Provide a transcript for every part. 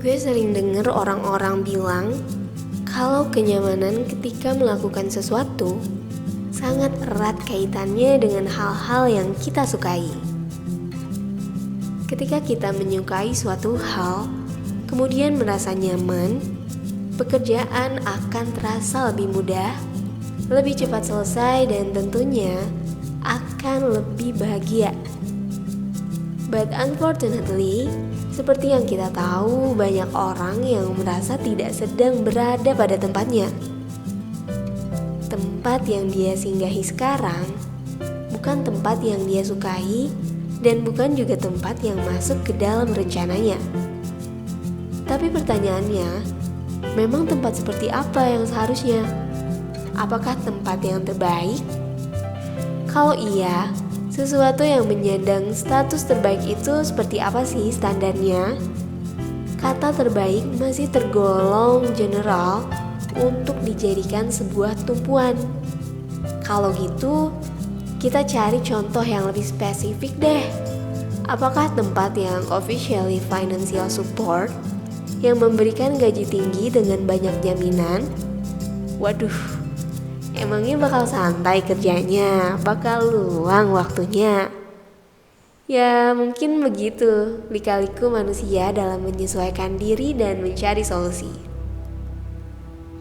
Gue sering denger orang-orang bilang kalau kenyamanan ketika melakukan sesuatu sangat erat kaitannya dengan hal-hal yang kita sukai. Ketika kita menyukai suatu hal, kemudian merasa nyaman, pekerjaan akan terasa lebih mudah, lebih cepat selesai, dan tentunya akan lebih bahagia. But unfortunately, seperti yang kita tahu, banyak orang yang merasa tidak sedang berada pada tempatnya. Tempat yang dia singgahi sekarang bukan tempat yang dia sukai, dan bukan juga tempat yang masuk ke dalam rencananya. Tapi pertanyaannya, memang tempat seperti apa yang seharusnya? Apakah tempat yang terbaik? Kalau iya, sesuatu yang menyandang status terbaik itu seperti apa sih standarnya? Kata terbaik masih tergolong general untuk dijadikan sebuah tumpuan. Kalau gitu, kita cari contoh yang lebih spesifik deh. Apakah tempat yang officially financial support, yang memberikan gaji tinggi dengan banyak jaminan? Waduh, emangnya bakal santai kerjanya, bakal luang waktunya? Ya mungkin begitu lika-liku manusia dalam menyesuaikan diri dan mencari solusi.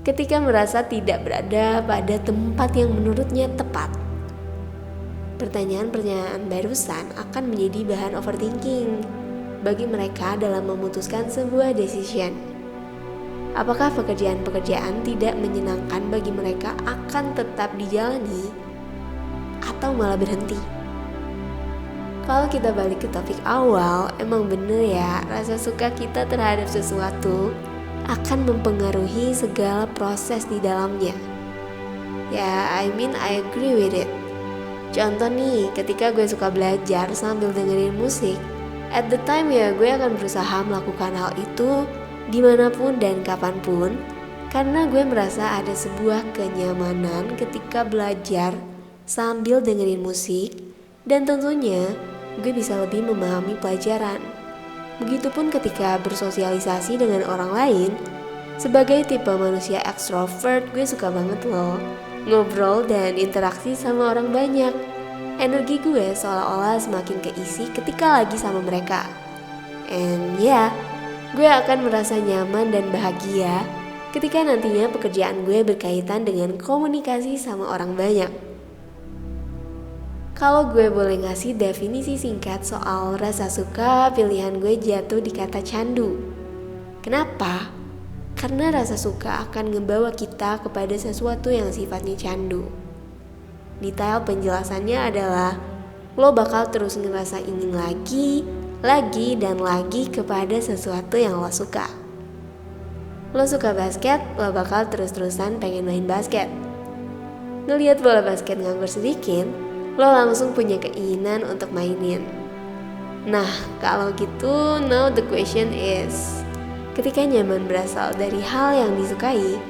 Ketika merasa tidak berada pada tempat yang menurutnya tepat, pertanyaan-pertanyaan barusan akan menjadi bahan overthinking bagi mereka dalam memutuskan sebuah decision. Apakah pekerjaan-pekerjaan tidak menyenangkan bagi mereka akan tetap dijalani atau malah berhenti? Kalau kita balik ke topik awal, emang bener ya, rasa suka kita terhadap sesuatu akan mempengaruhi segala proses di dalamnya. Ya, I agree with it. Contoh nih, ketika gue suka belajar sambil dengerin musik, at the time ya gue akan berusaha melakukan hal itu dimanapun dan kapanpun, karena gue merasa ada sebuah kenyamanan ketika belajar sambil dengerin musik, dan tentunya gue bisa lebih memahami pelajaran. Begitupun ketika bersosialisasi dengan orang lain. Sebagai tipe manusia extrovert, gue suka banget loh ngobrol dan interaksi sama orang banyak. Energi gue seolah-olah semakin keisi ketika lagi sama mereka. And gue akan merasa nyaman dan bahagia ketika nantinya pekerjaan gue berkaitan dengan komunikasi sama orang banyak. Kalau gue boleh ngasih definisi singkat soal rasa suka, pilihan gue jatuh di kata candu. Kenapa? Karena rasa suka akan membawa kita kepada sesuatu yang sifatnya candu. Detail penjelasannya adalah lo bakal terus ngerasa ingin lagi, dan lagi kepada sesuatu yang lo suka. Lo suka basket, lo bakal terus-terusan pengen main basket. Ngelihat bola basket nganggur sedikit, lo langsung punya keinginan untuk mainin. Nah, kalau gitu, now the question is, ketika nyaman berasal dari hal yang disukai,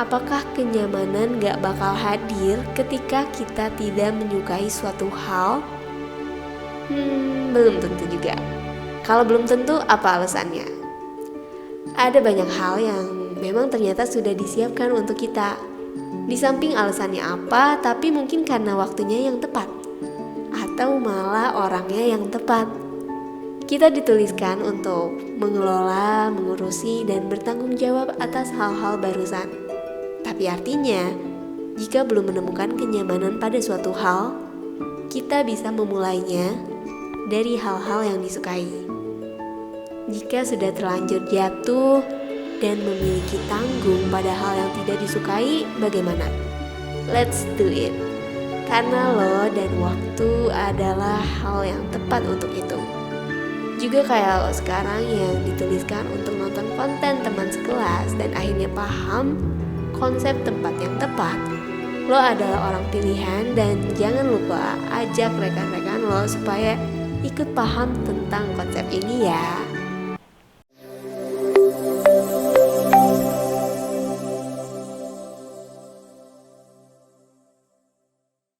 apakah kenyamanan gak bakal hadir ketika kita tidak menyukai suatu hal? Belum tentu juga. Kalau belum tentu, apa alasannya? Ada banyak hal yang memang ternyata sudah disiapkan untuk kita. Di samping alasannya apa, tapi mungkin karena waktunya yang tepat, atau malah orangnya yang tepat. Kita dituliskan untuk mengelola, mengurusi, dan bertanggung jawab atas hal-hal barusan. Tapi artinya, jika belum menemukan kenyamanan pada suatu hal, kita bisa memulainya dari hal-hal yang disukai. Jika sudah terlanjur jatuh dan memiliki tanggung pada hal yang tidak disukai, bagaimana? Let's do it. Karena lo dan waktu adalah hal yang tepat untuk itu. Juga kayak lo sekarang yang dituliskan untuk nonton konten teman sekelas dan akhirnya paham konsep tempat yang tepat. Lo adalah orang pilihan, dan jangan lupa ajak rekan-rekan lo supaya ikut paham tentang konsep ini ya.